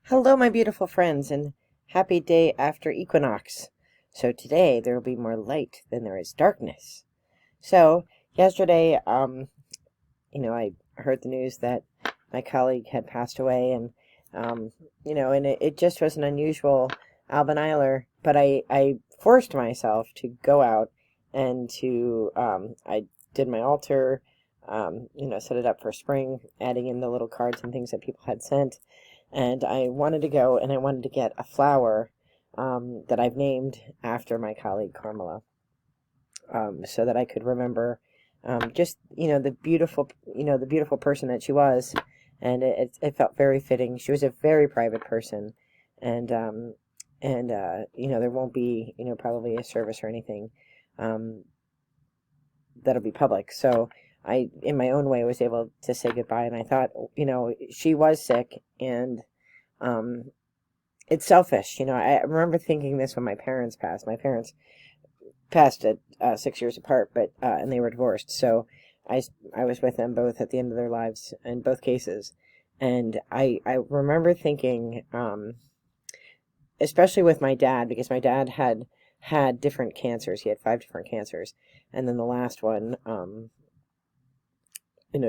Hello, my beautiful friends, and happy day after equinox. So today there will be more light than there is darkness. So yesterday, I heard the news that my colleague had passed away, and and it just was an unusual albaniler. But I forced myself to go out and I did my altar, set it up for spring, adding in the little cards and things that people had sent. And I wanted to go and I wanted to get a flower that I've named after my colleague Carmela, so that I could remember the beautiful person that she was, and it felt very fitting. She was a very private person, and there won't be probably a service or anything that'll be public. So I, in my own way, was able to say goodbye. And I thought, she was sick, and it's selfish. I remember thinking this when my parents passed. My parents passed at 6 years apart, but and they were divorced. So I was with them both at the end of their lives in both cases, and I remember thinking, especially with my dad, because my dad had different cancers. He had 5 different cancers, and then the last one,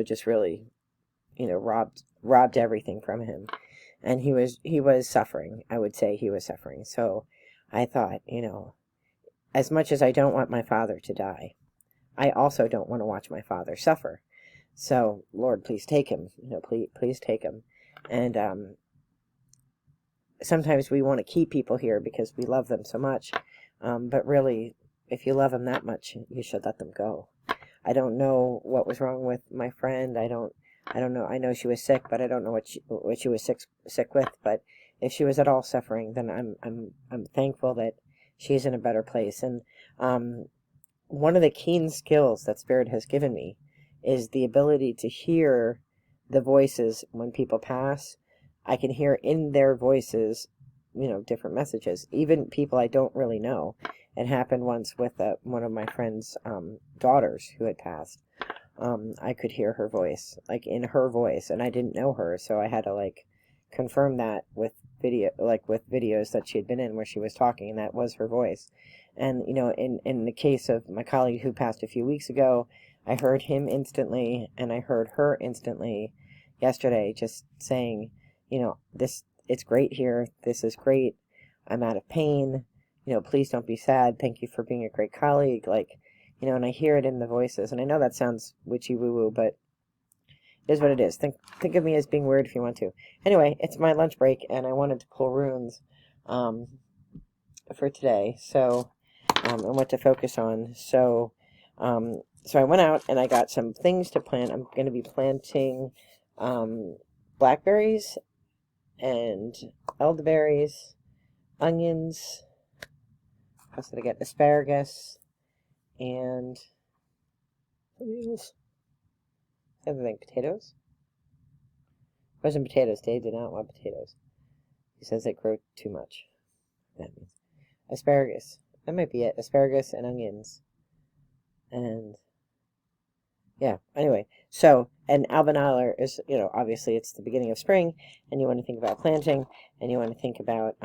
just really, robbed everything from him, and he was suffering. I would say he was suffering. So I thought, as much as I don't want my father to die, I also don't want to watch my father suffer. So, Lord, please take him. Please take him. And sometimes we want to keep people here because we love them so much. But really, if you love them that much, you should let them go. I don't know what was wrong with my friend. I don't know. I know she was sick, but I don't know what she was sick with. But if she was at all suffering, then I'm thankful that she's in a better place. And one of the keen skills that Spirit has given me is the ability to hear the voices when people pass. I can hear in their voices, different messages, even people I don't really know. It happened once with one of my friend's daughters who had passed. I could hear her voice, like in her voice, and I didn't know her, so I had to confirm that with videos that she had been in where she was talking, and that was her voice. And in the case of my colleague who passed a few weeks ago, I heard him instantly, and I heard her instantly yesterday, just saying, it's great here. This is great. I'm out of pain. Please don't be sad. Thank you for being a great colleague. And I hear it in the voices. And I know that sounds witchy woo-woo, but it is what it is. Think of me as being weird if you want to. Anyway, it's my lunch break, and I wanted to pull runes for today. So, and what to focus on. So I went out and I got some things to plant. I'm going to be planting blackberries and elderberries, onions. What else did I get? Asparagus and other thing, potatoes. It wasn't potatoes. Dave did not want potatoes. He says they grow too much. That means asparagus. That might be it. Asparagus and onions. And yeah, anyway. So, and Albaniler is, obviously it's the beginning of spring, and you want to think about planting, and you want to think about,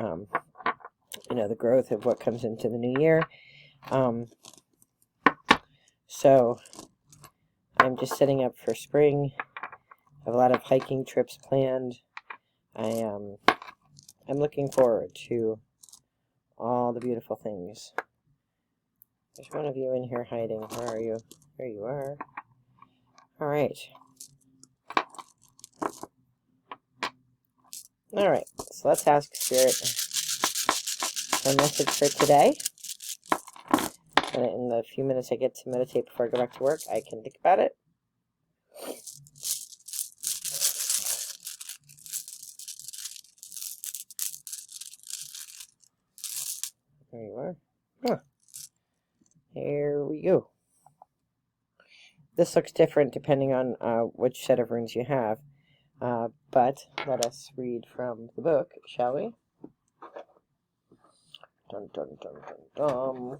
the growth of what comes into the new year. So, I'm just setting up for spring. I have a lot of hiking trips planned. I'm looking forward to all the beautiful things. There's one of you in here hiding. Where are you? There you are. All right. All right. So let's ask Spirit a message for today. And in the few minutes I get to meditate before I go back to work, I can think about it. There you are. Huh. Here we go. This looks different depending on which set of runes you have. But let us read from the book, shall we? Dun, dun, dun, dun, dun.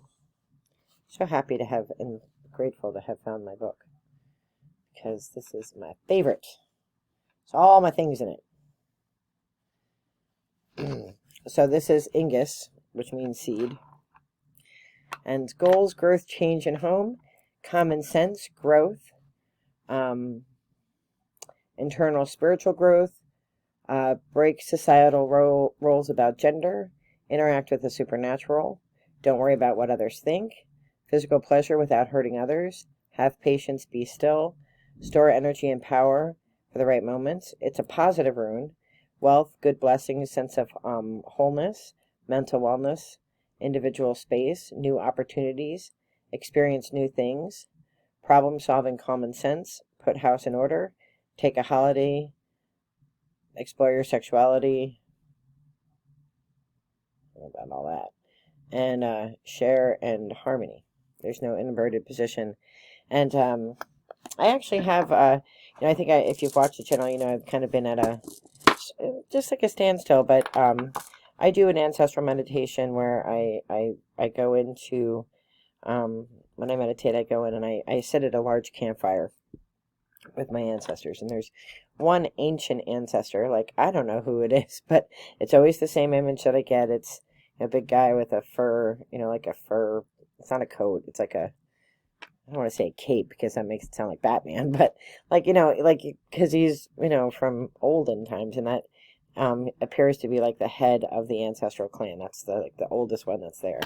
So happy to have and grateful to have found my book, because this is my favorite. It's all my things in it. So this is Ingwaz, which means seed. And goals, growth, change in home, common sense, growth, internal spiritual growth, break societal roles about gender, interact with the supernatural, don't worry about what others think, physical pleasure without hurting others, have patience, be still, store energy and power for the right moments. It's a positive rune. Wealth, good blessings, sense of wholeness, mental wellness, individual space, new opportunities, experience new things, problem solving, common sense, put house in order, take a holiday, explore your sexuality, about all that, and share and harmony. There's no inverted position. And I actually have, I think if you've watched the channel, I've kind of been at just like a standstill, but I do an ancestral meditation where I go into, when I meditate, I go in and I sit at a large campfire with my ancestors, and there's one ancient ancestor, like, I don't know who it is, but it's always the same image that I get. It's a big guy with a fur, like a fur, it's not a coat, it's like a, I don't want to say a cape because that makes it sound like Batman, but like, because he's, from olden times, and that appears to be like the head of the ancestral clan. That's the oldest one that's there.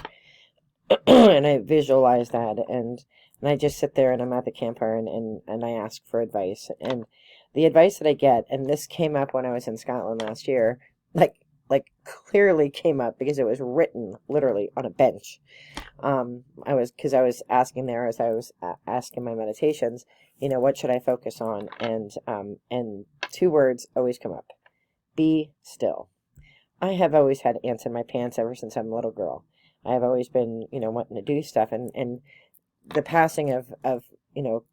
And I visualize that, and I just sit there and I'm at the campfire and I ask for advice. And the advice that I get, and this came up when I was in Scotland last year, like clearly came up because it was written literally on a bench. I was asking there as I was asking my meditations, what should I focus on? And two words always come up: be still. I have always had ants in my pants ever since I'm a little girl. I have always been, wanting to do stuff, and the passing of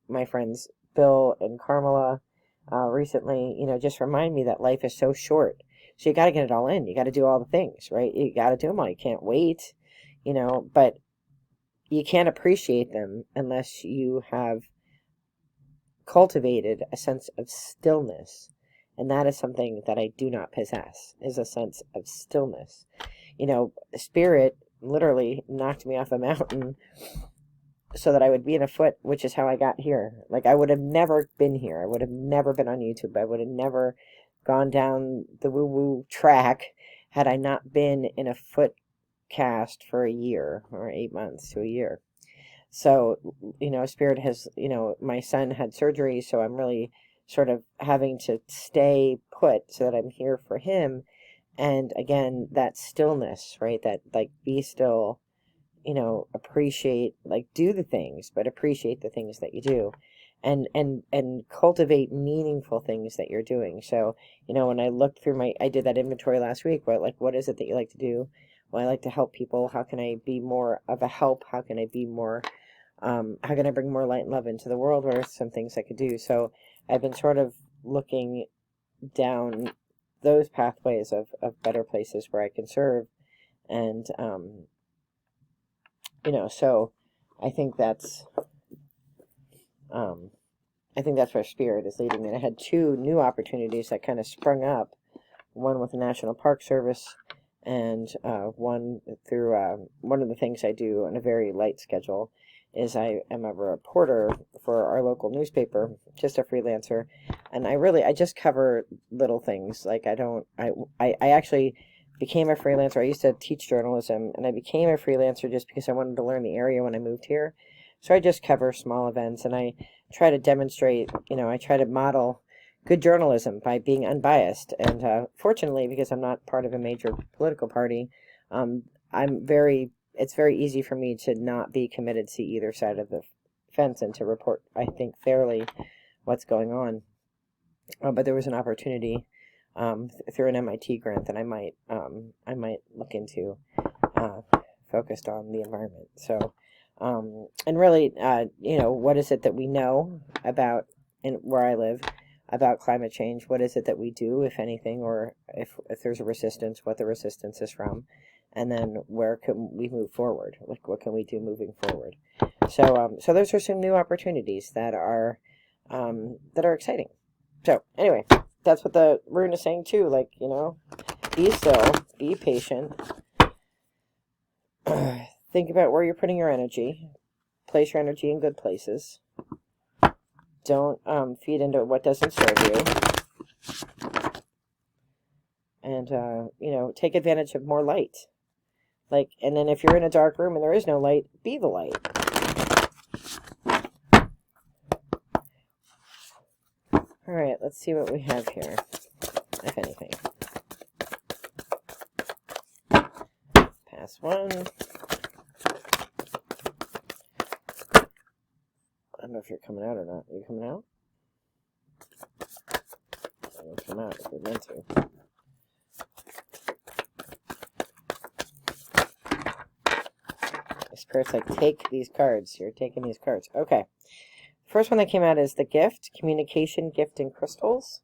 my friends Bill and Carmela recently, just remind me that life is so short. So you got to get it all in. You got to do all the things, right? You got to do them all. You can't wait, but you can't appreciate them unless you have cultivated a sense of stillness. And that is something that I do not possess, is a sense of stillness. Spirit literally knocked me off a mountain so that I would be in a foot, which is how I got here. Like, I would have never been here. I would have never been on YouTube. I would have never gone down the woo-woo track had I not been in a foot cast for a year, or 8 months to a year. So, Spirit has, my son had surgery, so I'm really sort of having to stay put so that I'm here for him. And again, that stillness, right? That, like, be still, appreciate, like, do the things, but appreciate the things that you do, and cultivate meaningful things that you're doing. So, when I looked through I did that inventory last week, what is it that you like to do? Well, I like to help people. How can I be more of a help? How can I be more, how can I bring more light and love into the world? What are some things I could do? So I've been sort of looking down those pathways of better places where I can serve. And, so I think that's where Spirit is leading me. And I had two new opportunities that kind of sprung up, one with the National Park Service, and one through one of the things I do on a very light schedule is I am a reporter for our local newspaper, just a freelancer, and I just cover little things. Like, I actually became a freelancer. I used to teach journalism, and I became a freelancer just because I wanted to learn the area when I moved here. So I just cover small events, and I try to demonstrate, I try to model good journalism by being unbiased. And fortunately, because I'm not part of a major political party, it's very easy for me to not be committed to either side of the fence and to report, I think, fairly what's going on. But there was an opportunity through an MIT grant that I might look into, focused on the environment. So, and really, what is it that we know about where I live about climate change? What is it that we do, if anything, or if there's a resistance, what the resistance is from, and then where can we move forward? Like, what can we do moving forward? So, so those are some new opportunities that are exciting. So anyway, that's what the rune is saying too. Like, be still, be patient. Think about where you're putting your energy. Place your energy in good places. Don't feed into what doesn't serve you. And, you know, take advantage of more light. Like, and then if you're in a dark room and there is no light, be the light. All right, let's see what we have here, if anything. Pass one. I don't know if you're coming out or not. Are you coming out? I don't come out if you're meant to. Spirit's like, take these cards. You're taking these cards. Okay. First one that came out is the gift, communication, gift, and crystals.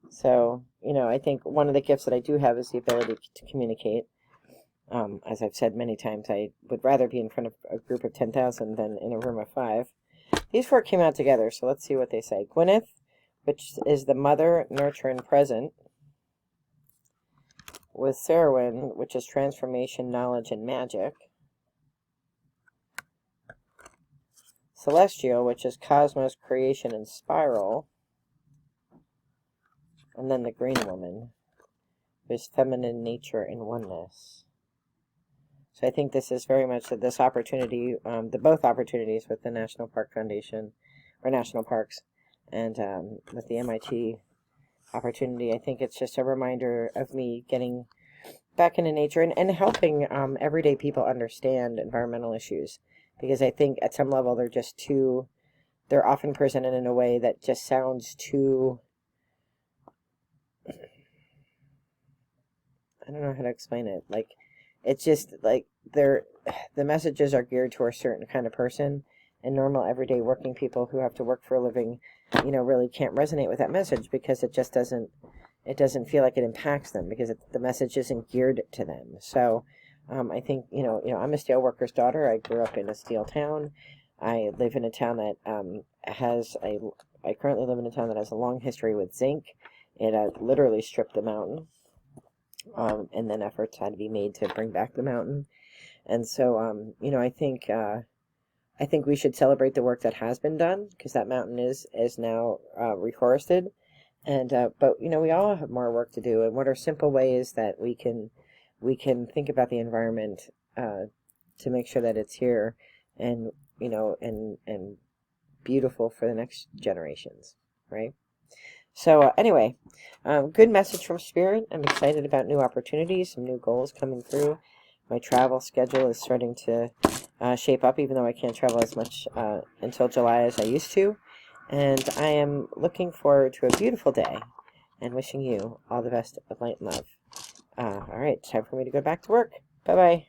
So, you know, I think one of the gifts that I do have is the ability to communicate. As I've said many times, I would rather be in front of a group of 10,000 than in a room of 5. These 4 came out together, so let's see what they say. Gwyneth, which is the mother, nurture, and present. With Serwyn, which is transformation, knowledge, and magic. Celestial, which is cosmos, creation, and spiral. And then the green woman, who is feminine nature and oneness. So I think this is very much this opportunity, both opportunities with the National Park Foundation, or National Parks, and with the MIT opportunity. I think it's just a reminder of me getting back into nature and helping everyday people understand environmental issues. Because I think at some level they're often presented in a way that just sounds too, I don't know how to explain it. Like, it's just like the messages are geared to a certain kind of person, and normal everyday working people who have to work for a living, you know, really can't resonate with that message because it just doesn't feel like it impacts them because the message isn't geared to them. So I think, you know, I'm a steel worker's daughter. I grew up in a steel town. I live in a town that I currently live in a town that has a long history with zinc. It literally stripped the mountain. And then efforts had to be made to bring back the mountain. And so, you know, I think we should celebrate the work that has been done because that mountain is now reforested. And but you know, we all have more work to do. And what are simple ways that we can think about the environment to make sure that it's here and, you know, and beautiful for the next generations, right? So anyway, good message from Spirit. I'm excited about new opportunities, some new goals coming through. My travel schedule is starting to shape up, even though I can't travel as much until July as I used to. And I am looking forward to a beautiful day and wishing you all the best of light and love. All right, time for me to go back to work. Bye-bye.